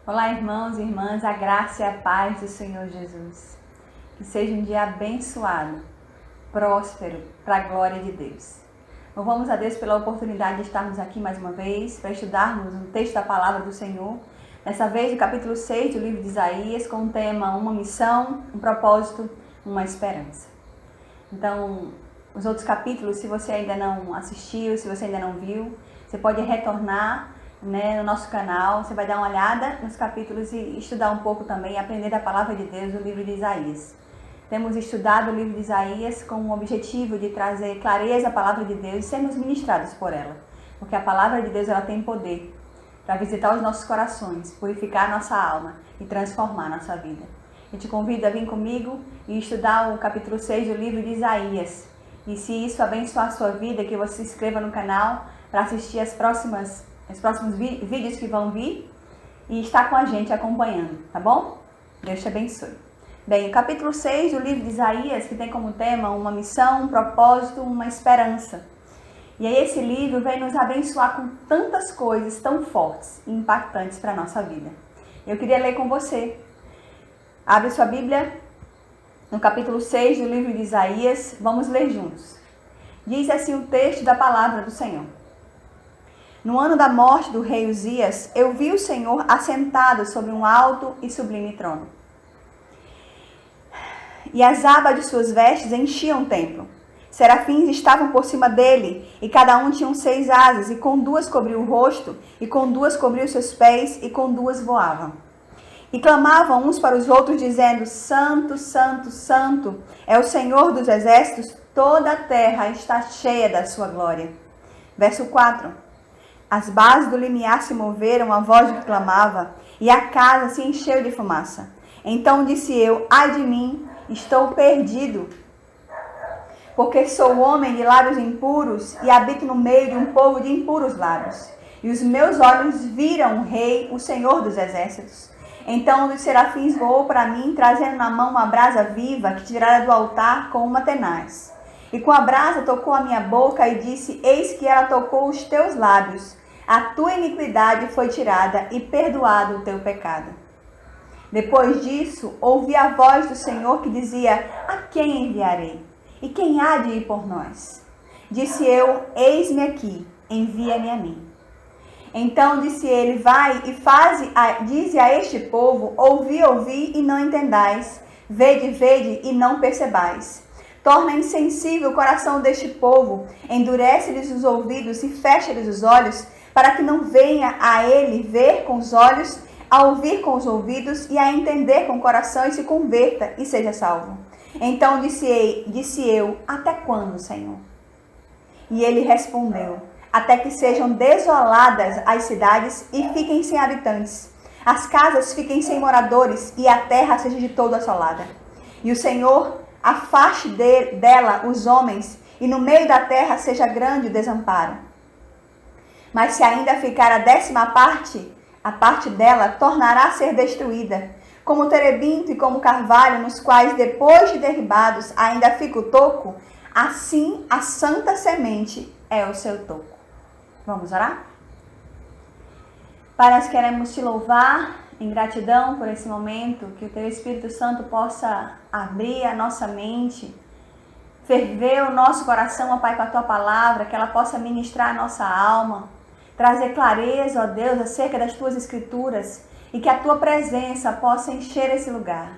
Olá, irmãos e irmãs, a graça e a paz do Senhor Jesus. Que seja um dia abençoado, próspero, para a glória de Deus. Louvamos a Deus pela oportunidade de estarmos aqui mais uma vez para estudarmos um texto da palavra do Senhor. Dessa vez, o capítulo 6 do livro de Isaías, com o tema Uma Missão, um Propósito, uma Esperança. Então, os outros capítulos, se você ainda não assistiu, se você ainda não viu, você pode retornar no nosso canal, você vai dar uma olhada nos capítulos e estudar um pouco também, aprender da palavra de Deus no livro de Isaías. Temos estudado o livro de Isaías com o objetivo de trazer clareza à palavra de Deus e sermos ministrados por ela, porque a palavra de Deus ela tem poder para visitar os nossos corações, purificar a nossa alma e transformar a nossa vida. Eu te convido a vir comigo e estudar o capítulo 6 do livro de Isaías. E se isso abençoar a sua vida, que você se inscreva no canal para assistir os próximos vídeos que vão vir e estar com a gente acompanhando, tá bom? Deus te abençoe. Bem, o capítulo 6 do livro de Isaías, que tem como tema uma missão, um propósito, uma esperança. E aí esse livro vem nos abençoar com tantas coisas tão fortes e impactantes para a nossa vida. Eu queria ler com você. Abre sua Bíblia no capítulo 6 do livro de Isaías, vamos ler juntos. Diz assim o texto da palavra do Senhor. No ano da morte do rei Uzias, eu vi o Senhor assentado sobre um alto e sublime trono. E as abas de suas vestes enchiam o templo. Serafins estavam por cima dele, e cada um tinha 6 asas, e com 2 cobriu o rosto, e com 2 cobriu seus pés, e com 2 voavam. E clamavam uns para os outros, dizendo: Santo, Santo, Santo é o Senhor dos exércitos, toda a terra está cheia da sua glória. Verso 4. As bases do limiar se moveram, a voz que clamava, e a casa se encheu de fumaça. Então disse eu: ai de mim, estou perdido, porque sou homem de lábios impuros e habito no meio de um povo de impuros lábios. E os meus olhos viram o rei, o Senhor dos exércitos. Então um dos serafins voou para mim, trazendo na mão uma brasa viva que tirara do altar com uma tenaz. E com a brasa tocou a minha boca e disse: eis que ela tocou os teus lábios. A tua iniquidade foi tirada e perdoado o teu pecado. Depois disso, ouvi a voz do Senhor que dizia: a quem enviarei? E quem há de ir por nós? Disse eu: eis-me aqui, envia-me a mim. Então disse ele: vai e dize a este povo: ouvi, ouvi e não entendais, vede, vede e não percebais. Torna insensível o coração deste povo, endurece-lhes os ouvidos e fecha-lhes os olhos, para que não venha a ele ver com os olhos, a ouvir com os ouvidos e a entender com o coração e se converta e seja salvo. Então disse eu: até quando, Senhor? E ele respondeu: até que sejam desoladas as cidades e fiquem sem habitantes, as casas fiquem sem moradores e a terra seja de todo assolada. E o Senhor afaste dela os homens e no meio da terra seja grande o desamparo. Mas se ainda ficar a 10ª parte, a parte dela tornará a ser destruída, como o terebinto e como o carvalho, nos quais depois de derribados ainda fica o toco, assim a santa semente é o seu toco. Vamos orar? Pai, nós queremos te louvar em gratidão por esse momento, que o teu Espírito Santo possa abrir a nossa mente, ferver o nosso coração, ó Pai, com a tua palavra, que ela possa ministrar a nossa alma, trazer clareza, ó Deus, acerca das tuas escrituras, e que a tua presença possa encher esse lugar.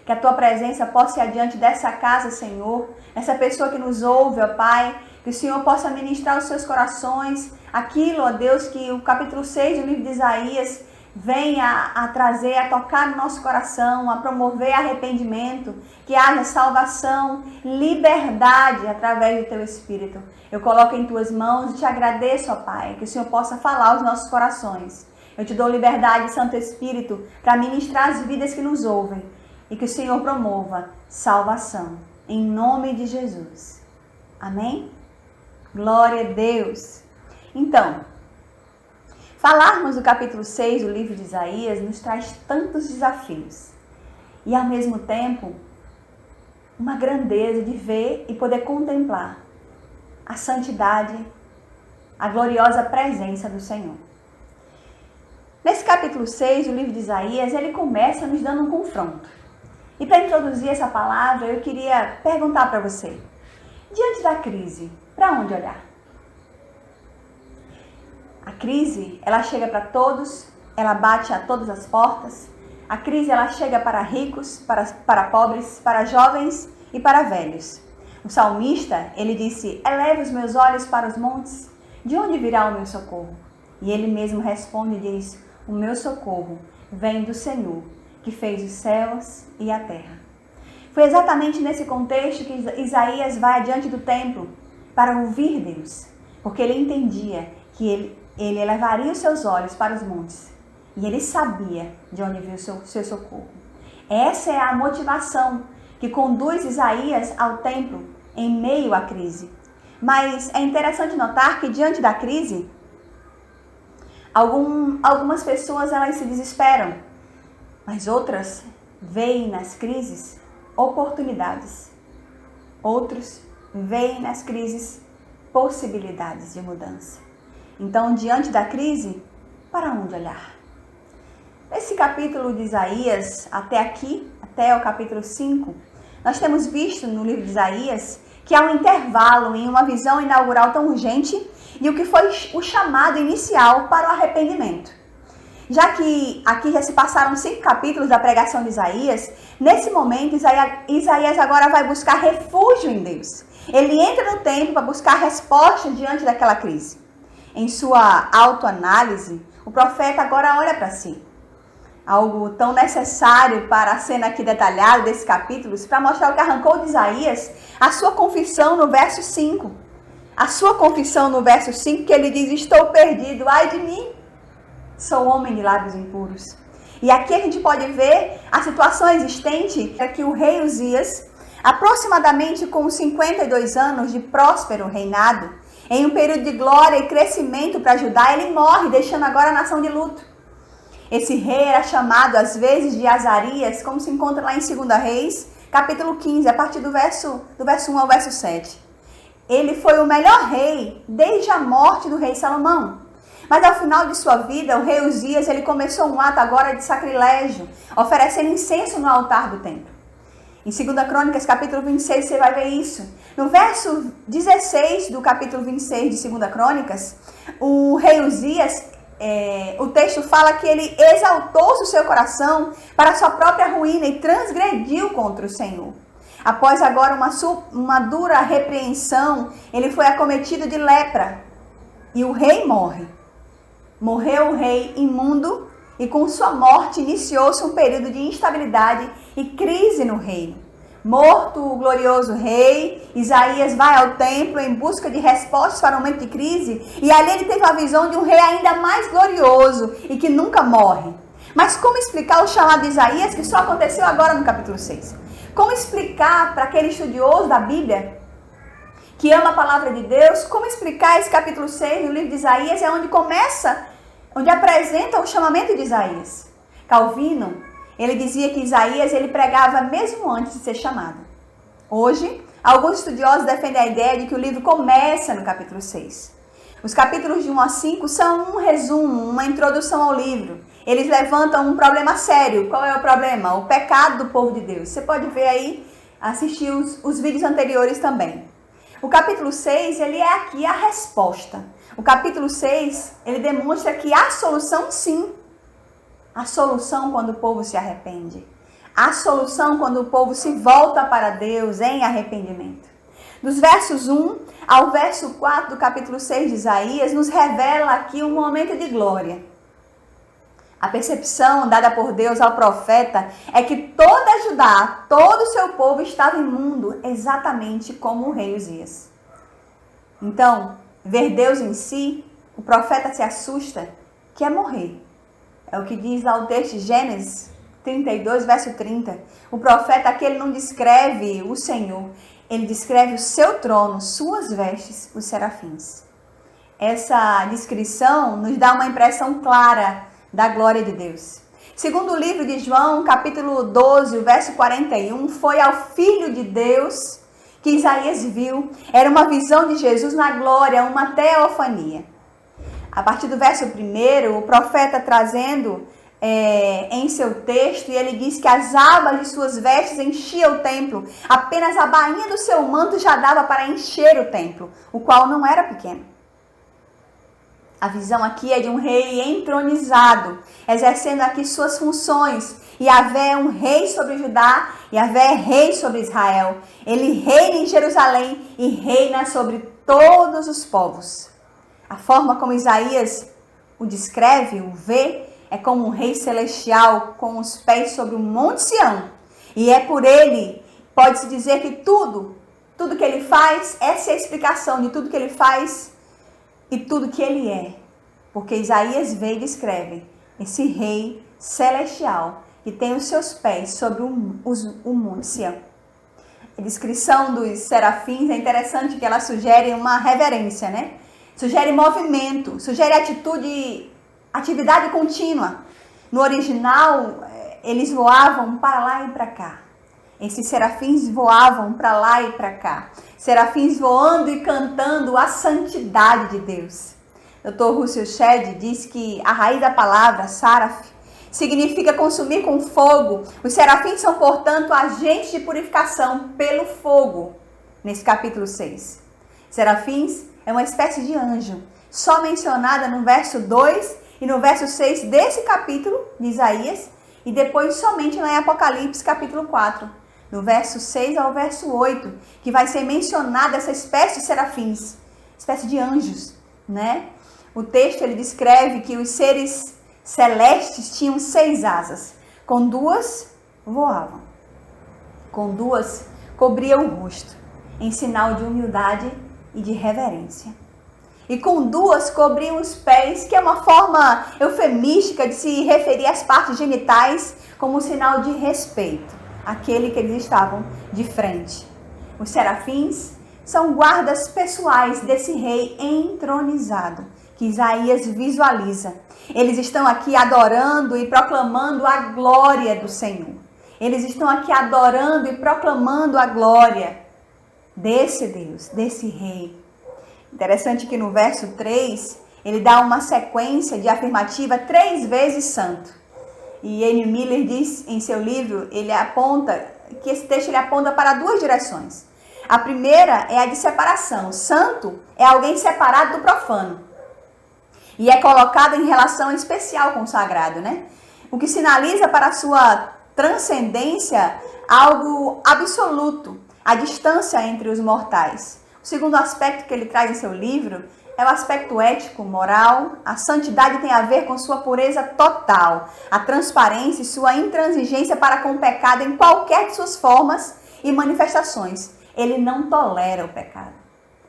Que a tua presença possa ir adiante dessa casa, Senhor, essa pessoa que nos ouve, ó Pai, que o Senhor possa ministrar os seus corações, aquilo, ó Deus, que o capítulo 6 do livro de Isaías venha a trazer, a tocar no nosso coração, a promover arrependimento, que haja salvação, liberdade através do teu Espírito. Eu coloco em tuas mãos e te agradeço, ó Pai, que o Senhor possa falar aos nossos corações. Eu te dou liberdade, Santo Espírito, para ministrar as vidas que nos ouvem e que o Senhor promova salvação. Em nome de Jesus. Amém? Glória a Deus. Então, falarmos do capítulo 6 do livro de Isaías nos traz tantos desafios e, ao mesmo tempo, uma grandeza de ver e poder contemplar a santidade, a gloriosa presença do Senhor. Nesse capítulo 6 do livro de Isaías, ele começa nos dando um confronto. E para introduzir essa palavra, eu queria perguntar para você, diante da crise, para onde olhar? A crise, ela chega para todos, ela bate a todas as portas. A crise, ela chega para ricos, para pobres, para jovens e para velhos. O salmista, ele disse, eleva os meus olhos para os montes, de onde virá o meu socorro? E ele mesmo responde e diz, o meu socorro vem do Senhor, que fez os céus e a terra. Foi exatamente nesse contexto que Isaías vai adiante do templo para ouvir Deus, porque ele entendia que ele elevaria os seus olhos para os montes e ele sabia de onde vinha o seu socorro. Essa é a motivação que conduz Isaías ao templo em meio à crise. Mas é interessante notar que diante da crise, algumas pessoas elas se desesperam, mas outras veem nas crises oportunidades. Outros veem nas crises possibilidades de mudança. Então, diante da crise, para onde olhar? Nesse capítulo de Isaías, até aqui, até o capítulo 5, nós temos visto no livro de Isaías que há um intervalo em uma visão inaugural tão urgente e o que foi o chamado inicial para o arrependimento. Já que aqui já se passaram 5 capítulos da pregação de Isaías, nesse momento Isaías agora vai buscar refúgio em Deus. Ele entra no templo para buscar resposta diante daquela crise. Em sua autoanálise, o profeta agora olha para si. Algo tão necessário para a cena aqui detalhada desses capítulos, para mostrar o que arrancou de Isaías, a sua confissão no verso 5. A sua confissão no verso 5, que ele diz, estou perdido, ai de mim, sou homem de lábios impuros. E aqui a gente pode ver a situação existente, é que o rei Uzias, aproximadamente com 52 anos de próspero reinado, em um período de glória e crescimento para Judá, ele morre, deixando agora a nação de luto. Esse rei era chamado às vezes de Azarias, como se encontra lá em 2 Reis, capítulo 15, a partir do verso 1 ao verso 7. Ele foi o melhor rei desde a morte do rei Salomão. Mas ao final de sua vida, o rei Uzias, ele começou um ato agora de sacrilégio, oferecendo incenso no altar do templo. Em 2 Crônicas, capítulo 26, você vai ver isso. No verso 16 do capítulo 26 de 2 Crônicas, o rei Uzias, o texto fala que ele exaltou-se o seu coração para a sua própria ruína e transgrediu contra o Senhor. Após agora uma dura repreensão, ele foi acometido de lepra e o rei morre. Morreu o rei imundo e com sua morte iniciou-se um período de instabilidade e crise no reino. Morto o glorioso rei, Isaías vai ao templo em busca de respostas para o momento de crise e ali ele teve a visão de um rei ainda mais glorioso e que nunca morre. Mas como explicar o chamado de Isaías que só aconteceu agora no capítulo 6? Como explicar para aquele estudioso da Bíblia que ama a palavra de Deus, como explicar esse capítulo 6 do livro de Isaías, é onde começa, onde apresenta o chamamento de Isaías. Calvino, ele dizia que Isaías ele pregava mesmo antes de ser chamado. Hoje, alguns estudiosos defendem a ideia de que o livro começa no capítulo 6. Os capítulos de 1 a 5 são um resumo, uma introdução ao livro. Eles levantam um problema sério. Qual é o problema? O pecado do povo de Deus. Você pode ver aí, assistir os vídeos anteriores também. O capítulo 6, ele é aqui a resposta. O capítulo 6, ele demonstra que há solução sim. A solução quando o povo se arrepende. A solução quando o povo se volta para Deus em arrependimento. Dos versos 1 ao verso 4 do capítulo 6 de Isaías, nos revela aqui um momento de glória. A percepção dada por Deus ao profeta é que toda Judá, todo o seu povo estava imundo, exatamente como o rei Uzias. Então, ver Deus em si, o profeta se assusta, que é morrer. É o que diz lá o texto de Gênesis 32, verso 30. O profeta aqui ele não descreve o Senhor, ele descreve o seu trono, suas vestes, os serafins. Essa descrição nos dá uma impressão clara da glória de Deus. Segundo o livro de João, capítulo 12, o verso 41, foi ao Filho de Deus que Isaías viu. Era uma visão de Jesus na glória, uma teofania. A partir do verso 1, o profeta trazendo em seu texto, e ele diz que as abas de suas vestes enchiam o templo. Apenas a bainha do seu manto já dava para encher o templo, o qual não era pequeno. A visão aqui é de um rei entronizado, exercendo aqui suas funções. Yahvé é um rei sobre Judá, Yahvé é rei sobre Israel. Ele reina em Jerusalém e reina sobre todos os povos. A forma como Isaías o descreve, o vê, é como um rei celestial com os pés sobre o Monte Sião. E é por ele, pode-se dizer que tudo que ele faz, essa é a explicação de tudo que ele faz e tudo que ele é. Porque Isaías vê e descreve esse rei celestial que tem os seus pés sobre o Monte Sião. A descrição dos serafins é interessante que ela sugere uma reverência, né? Sugere movimento, sugere atividade contínua. No original, eles voavam para lá e para cá. Esses serafins voavam para lá e para cá. Serafins voando e cantando a santidade de Deus. Dr. Russell Shedd diz que a raiz da palavra, saraf, significa consumir com fogo. Os serafins são, portanto, agentes de purificação pelo fogo, nesse capítulo 6. Serafins é uma espécie de anjo, só mencionada no verso 2 e no verso 6 desse capítulo de Isaías, e depois somente lá em Apocalipse, capítulo 4, do verso 6 ao verso 8, que vai ser mencionada essa espécie de serafins, espécie de anjos, né? O texto ele descreve que os seres celestes tinham 6 asas, com 2 voavam, com 2 cobriam o rosto, em sinal de humildade e de reverência. E com 2 cobriam os pés, que é uma forma eufemística de se referir às partes genitais como sinal de respeito, àquele que eles estavam de frente. Os serafins são guardas pessoais desse rei entronizado, que Isaías visualiza. Eles estão aqui adorando e proclamando a glória do Senhor. Eles estão aqui adorando e proclamando a glória desse Deus, desse rei. Interessante que no verso 3, ele dá uma sequência de afirmativa 3 vezes santo. E N. Miller diz em seu livro, ele aponta, que esse texto ele aponta para 2 direções. A primeira é a de separação. Santo é alguém separado do profano. E é colocado em relação especial com o sagrado, né? O que sinaliza para a sua transcendência algo absoluto, a distância entre os mortais. O segundo aspecto que ele traz em seu livro é o aspecto ético, moral. A santidade tem a ver com sua pureza total, a transparência e sua intransigência para com o pecado em qualquer de suas formas e manifestações. Ele não tolera o pecado.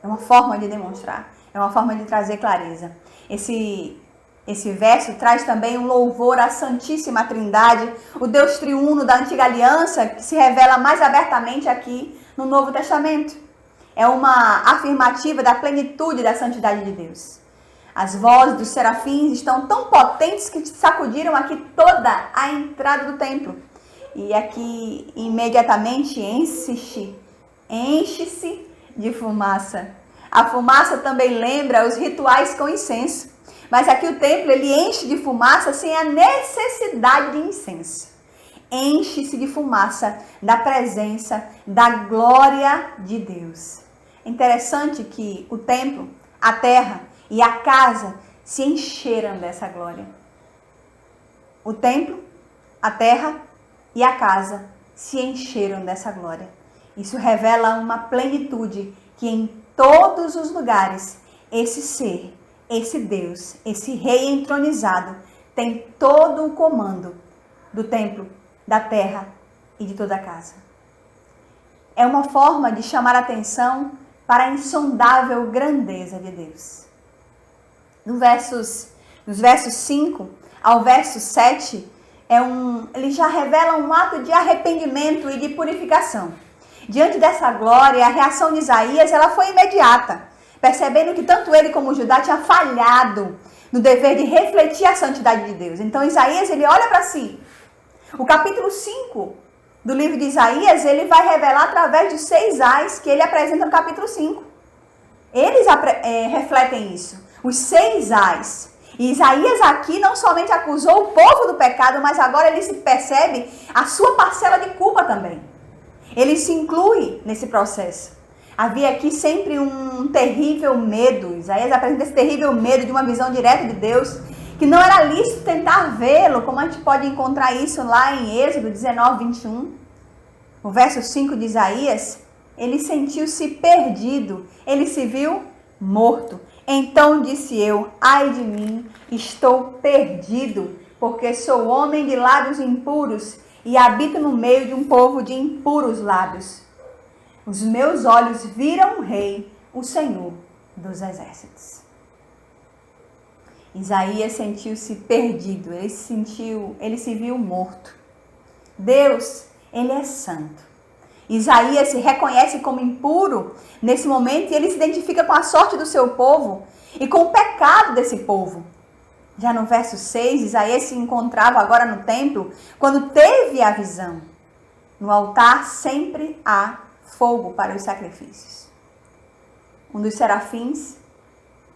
É uma forma de demonstrar, é uma forma de trazer clareza. Esse verso traz também um louvor à Santíssima Trindade, o Deus triuno da Antiga Aliança, que se revela mais abertamente aqui no Novo Testamento. É uma afirmativa da plenitude da santidade de Deus. As vozes dos serafins estão tão potentes que sacudiram aqui toda a entrada do templo. E aqui imediatamente enche-se de fumaça. A fumaça também lembra os rituais com incenso. Mas aqui o templo ele enche de fumaça sem a necessidade de incenso. Enche-se de fumaça da presença, da glória de Deus. É interessante que o templo, a terra e a casa se encheram dessa glória. O templo, a terra e a casa se encheram dessa glória. Isso revela uma plenitude que em todos os lugares esse ser, esse Deus, esse rei entronizado tem todo o comando do templo, da terra e de toda a casa. É uma forma de chamar a atenção para a insondável grandeza de Deus. Nos versos 5 ao verso 7, ele já revela um ato de arrependimento e de purificação. Diante dessa glória, a reação de Isaías ela foi imediata, percebendo que tanto ele como Judá tinha falhado no dever de refletir a santidade de Deus. Então Isaías ele olha para si. O capítulo 5 do livro de Isaías, ele vai revelar através dos 6 ais que ele apresenta no capítulo 5. Eles refletem isso. os 6 ais. E Isaías aqui não somente acusou o povo do pecado, mas agora ele se percebe a sua parcela de culpa também. Ele se inclui nesse processo. Havia aqui sempre um terrível medo. Isaías apresenta esse terrível medo de uma visão direta de Deus, que não era lícito tentar vê-lo, como a gente pode encontrar isso lá em Êxodo 19, 21. O verso 5 de Isaías, ele sentiu-se perdido, ele se viu morto. Então disse eu, ai de mim, estou perdido, porque sou homem de lábios impuros e habito no meio de um povo de impuros lábios. Os meus olhos viram o Rei, o Senhor dos Exércitos. Isaías sentiu-se perdido, ele se viu morto. Deus, ele é santo. Isaías se reconhece como impuro nesse momento e ele se identifica com a sorte do seu povo e com o pecado desse povo. Já no verso 6, Isaías se encontrava agora no templo quando teve a visão. No altar sempre há fogo para os sacrifícios. Um dos serafins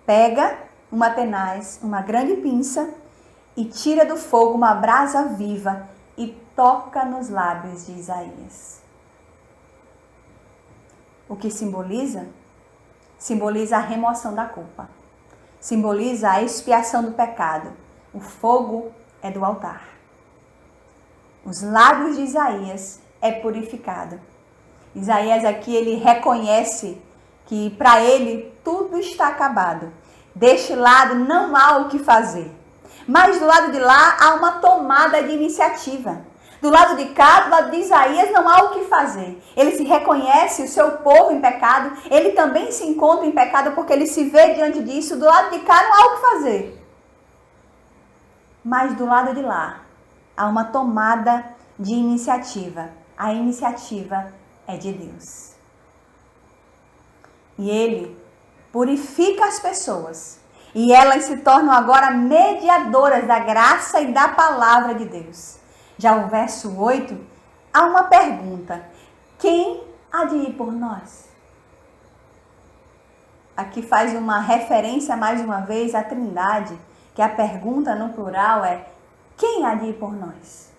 pega uma tenaz, uma grande pinça e tira do fogo uma brasa viva e toca nos lábios de Isaías. O que simboliza? Simboliza a remoção da culpa. Simboliza a expiação do pecado. O fogo é do altar. Os lábios de Isaías é purificado. Isaías aqui ele reconhece que para ele tudo está acabado. Deste lado não há o que fazer. Mas do lado de lá há uma tomada de iniciativa. Do lado de cá, do lado de Isaías, não há o que fazer. Ele se reconhece, o seu povo em pecado. Ele também se encontra em pecado porque ele se vê diante disso. Do lado de cá, não há o que fazer. Mas do lado de lá, há uma tomada de iniciativa. A iniciativa é de Deus. E ele purifica as pessoas. E elas se tornam agora mediadoras da graça e da palavra de Deus. Já o verso 8, há uma pergunta. Quem há de ir por nós? Aqui faz uma referência mais uma vez à Trindade, que a pergunta no plural é: quem há de ir por nós?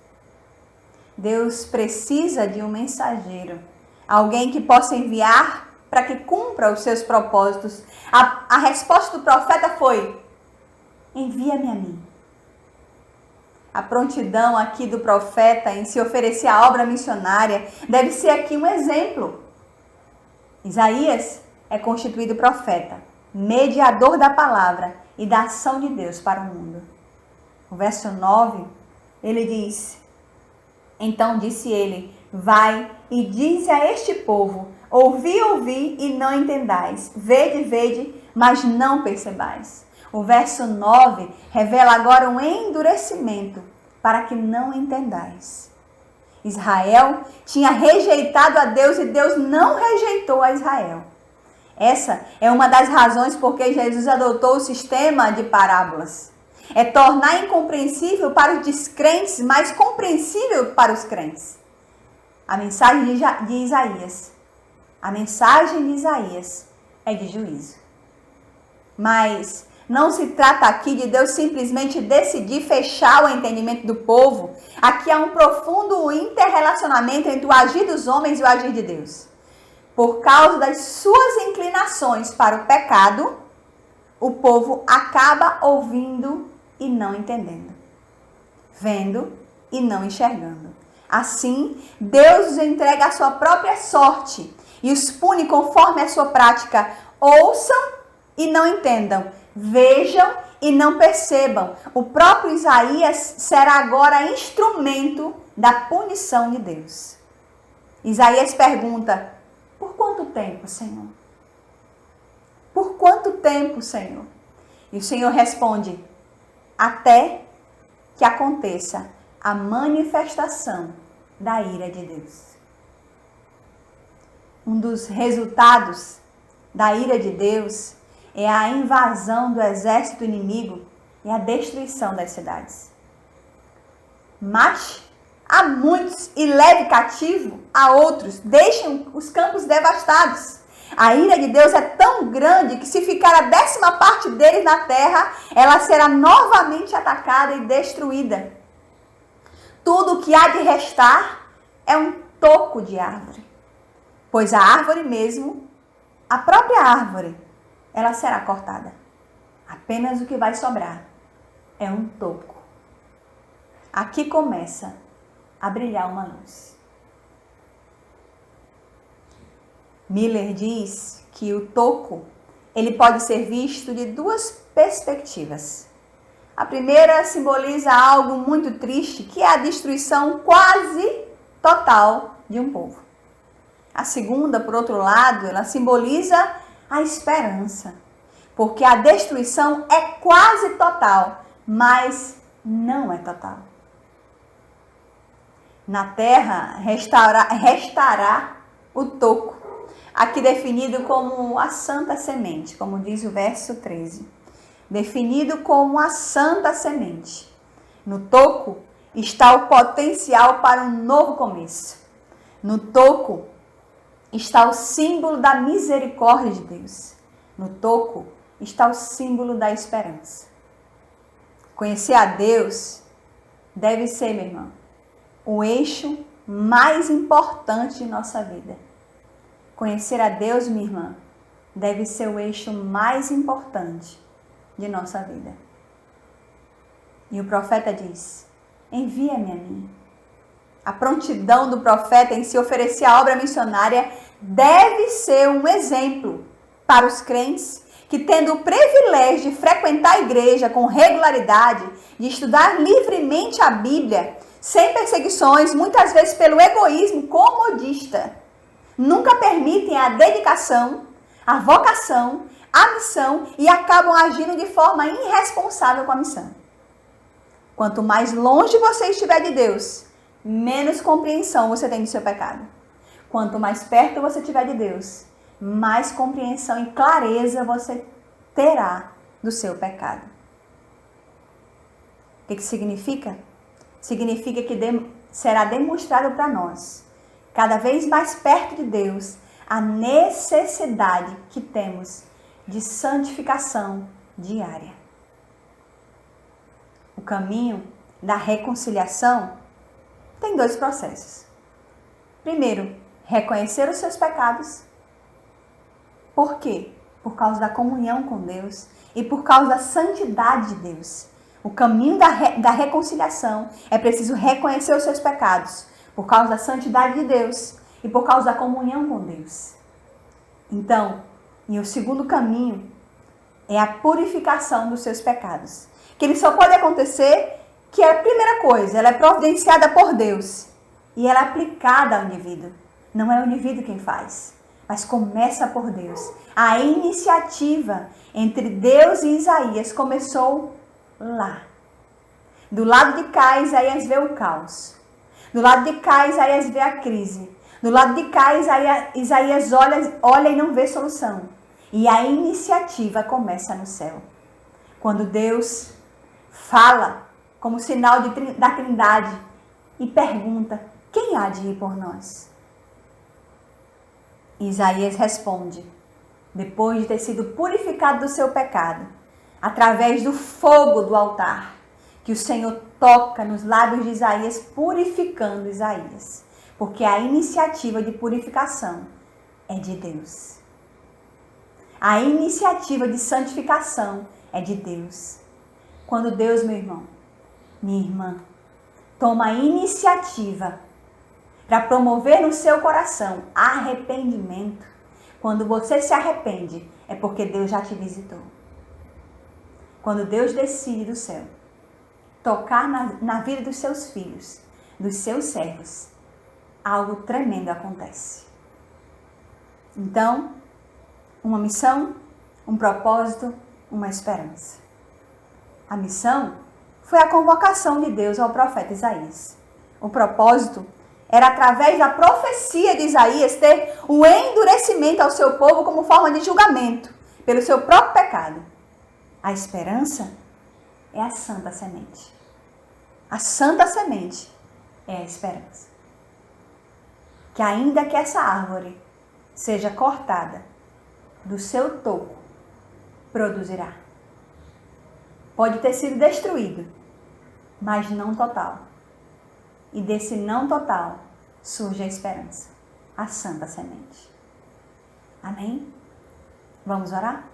Deus precisa de um mensageiro, alguém que possa enviar para que cumpra os seus propósitos. A resposta do profeta foi: envia-me a mim. A prontidão aqui do profeta em se oferecer à obra missionária deve ser aqui um exemplo. Isaías é constituído profeta, mediador da palavra e da ação de Deus para o mundo. O verso 9, ele diz: então disse ele, vai e dize a este povo, ouvi, ouvi e não entendais, vede, vede, mas não percebais. O verso 9 revela agora um endurecimento para que não entendais. Israel tinha rejeitado a Deus e Deus não rejeitou a Israel. Essa é uma das razões por que Jesus adotou o sistema de parábolas. É tornar incompreensível para os descrentes, mas compreensível para os crentes. A mensagem de Isaías. A mensagem de Isaías é de juízo. Mas não se trata aqui de Deus simplesmente decidir fechar o entendimento do povo. Aqui há um profundo interrelacionamento entre o agir dos homens e o agir de Deus. Por causa das suas inclinações para o pecado, o povo acaba ouvindo e não entendendo, vendo e não enxergando. Assim, Deus os entrega à sua própria sorte e os pune conforme a sua prática. Ouçam e não entendam, vejam e não percebam. O próprio Isaías será agora instrumento da punição de Deus. Isaías pergunta: por quanto tempo, Senhor? Por quanto tempo, Senhor? E o Senhor responde: até que aconteça a manifestação da ira de Deus. Um dos resultados da ira de Deus é a invasão do exército inimigo e a destruição das cidades. Mate a muitos e leve cativo a outros. Deixem os campos devastados. A ira de Deus é tão grande que se ficar a 10ª parte deles na terra, ela será novamente atacada e destruída. Tudo que há de restar é um toco de árvore, pois a árvore mesmo, a própria árvore, ela será cortada. Apenas o que vai sobrar é um toco. Aqui começa a brilhar uma luz. Miller diz que o toco, ele pode ser visto de 2 perspectivas. A primeira simboliza algo muito triste, que é a destruição quase total de um povo. A segunda, por outro lado, ela simboliza a esperança, porque a destruição é quase total, mas não é total. Na terra restará o toco, aqui definido como a santa semente, como diz o verso 13. Definido como a santa semente. No toco está o potencial para um novo começo. No toco está o símbolo da misericórdia de Deus. No toco está o símbolo da esperança. Conhecer a Deus deve ser, meu irmão, o eixo mais importante de nossa vida. Conhecer a Deus, minha irmã, deve ser o eixo mais importante de nossa vida. E o profeta diz: envia-me a mim. A prontidão do profeta em se oferecer à obra missionária deve ser um exemplo para os crentes que, tendo o privilégio de frequentar a igreja com regularidade, de estudar livremente a Bíblia, sem perseguições, muitas vezes pelo egoísmo comodista, nunca permitem a dedicação, a vocação, a missão e acabam agindo de forma irresponsável com a missão. Quanto mais longe você estiver de Deus, menos compreensão você tem do seu pecado. Quanto mais perto você estiver de Deus, mais compreensão e clareza você terá do seu pecado. O que significa? Significa que será demonstrado para nós, cada vez mais perto de Deus, a necessidade que temos de santificação diária. O caminho da reconciliação tem 2 processos. Primeiro, reconhecer os seus pecados. Por quê? Por causa da comunhão com Deus e por causa da santidade de Deus. O caminho da reconciliação é preciso reconhecer os seus pecados por causa da santidade de Deus e por causa da comunhão com Deus. Então, e o segundo caminho é a purificação dos seus pecados. Que ele só pode acontecer, que é a primeira coisa, ela é providenciada por Deus e ela é aplicada ao indivíduo. Não é o indivíduo quem faz, mas começa por Deus. A iniciativa entre Deus e Isaías começou lá. Do lado de cá, Isaías vê o caos. Do lado de cá, Isaías vê a crise. Do lado de cá, Isaías olha e não vê solução. E a iniciativa começa no céu. Quando Deus fala como sinal da Trindade e pergunta: quem há de ir por nós? Isaías responde, depois de ter sido purificado do seu pecado, através do fogo do altar, que o Senhor toca nos lábios de Isaías, purificando Isaías. Porque a iniciativa de purificação é de Deus. A iniciativa de santificação é de Deus. Quando Deus, meu irmão, minha irmã, toma a iniciativa para promover no seu coração arrependimento, quando você se arrepende, é porque Deus já te visitou. Quando Deus decide do céu tocar na vida dos seus filhos, dos seus servos, algo tremendo acontece. Então, uma missão, um propósito, uma esperança. A missão foi a convocação de Deus ao profeta Isaías. O propósito era, através da profecia de Isaías, ter o endurecimento ao seu povo como forma de julgamento pelo seu próprio pecado. A esperança é a santa semente. A santa semente é a esperança. Que ainda que essa árvore seja cortada, do seu toco produzirá. Pode ter sido destruído, mas não total. E desse não total surge a esperança, a santa semente. Amém? Vamos orar?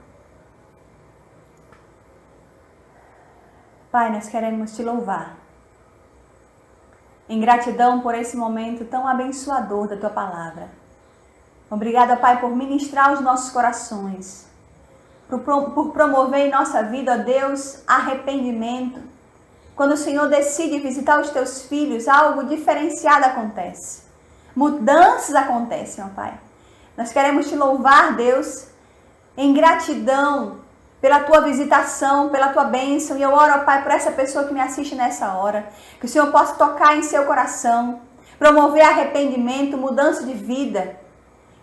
Pai, nós queremos te louvar. Em gratidão por esse momento tão abençoador da tua palavra. Obrigada, Pai, por ministrar os nossos corações. Por promover em nossa vida, ó Deus, arrependimento. Quando o Senhor decide visitar os teus filhos, algo diferenciado acontece. Mudanças acontecem, ó Pai. Nós queremos te louvar, Deus, em gratidão pela tua visitação, pela tua bênção. E eu oro, ó Pai, por essa pessoa que me assiste nessa hora. Que o Senhor possa tocar em seu coração, promover arrependimento, mudança de vida.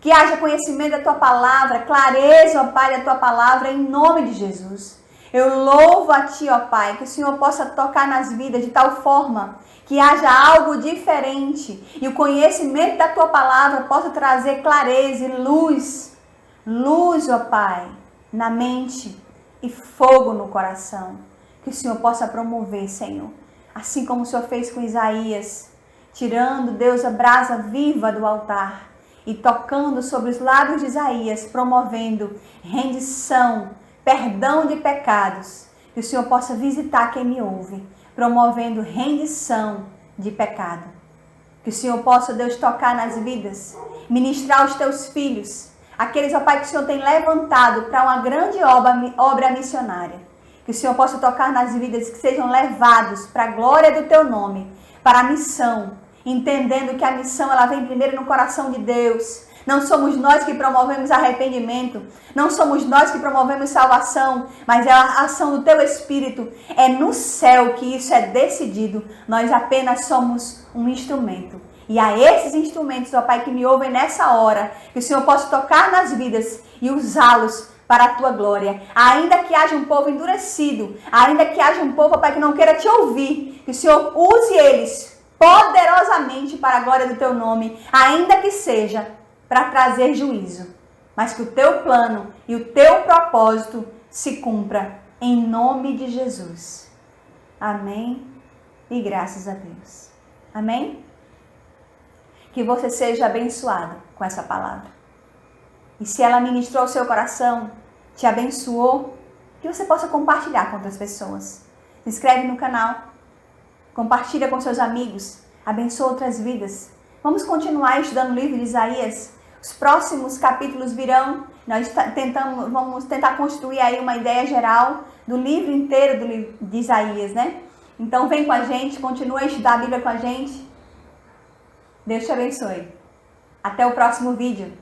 Que haja conhecimento da tua palavra, clareza, ó Pai, da tua palavra, em nome de Jesus. Eu louvo a ti, ó Pai, que o Senhor possa tocar nas vidas de tal forma que haja algo diferente e o conhecimento da tua palavra possa trazer clareza e luz. Luz, ó Pai, na mente e fogo no coração. Que o Senhor possa promover, Senhor. Assim como o Senhor fez com Isaías, tirando, Deus, a brasa viva do altar e tocando sobre os lábios de Isaías, promovendo rendição, perdão de pecados. Que o Senhor possa visitar quem me ouve, promovendo rendição de pecado. Que o Senhor possa, Deus, tocar nas vidas, ministrar os teus filhos, aqueles, ó Pai, que o Senhor tem levantado para uma grande obra missionária. Que o Senhor possa tocar nas vidas que sejam levados para a glória do teu nome, para a missão, entendendo que a missão ela vem primeiro no coração de Deus. Não somos nós que promovemos arrependimento, não somos nós que promovemos salvação, mas é a ação do teu Espírito. É no céu que isso é decidido. Nós apenas somos um instrumento. E a esses instrumentos, ó Pai, que me ouvem nessa hora, que o Senhor possa tocar nas vidas e usá-los para a tua glória. Ainda que haja um povo endurecido, ainda que haja um povo, ó Pai, que não queira te ouvir, que o Senhor use eles poderosamente para a glória do teu nome, ainda que seja para trazer juízo, mas que o teu plano e o teu propósito se cumpra em nome de Jesus. Amém e graças a Deus. Amém? Que você seja abençoado com essa palavra. E se ela ministrou o seu coração, te abençoou, que você possa compartilhar com outras pessoas. Se inscreve no canal, compartilha com seus amigos, abençoa outras vidas. Vamos continuar estudando o livro de Isaías. Os próximos capítulos virão. Nós vamos tentar construir aí uma ideia geral do livro inteiro de Isaías, né? Então vem com a gente, continua a estudar a Bíblia com a gente. Deus te abençoe. Até o próximo vídeo.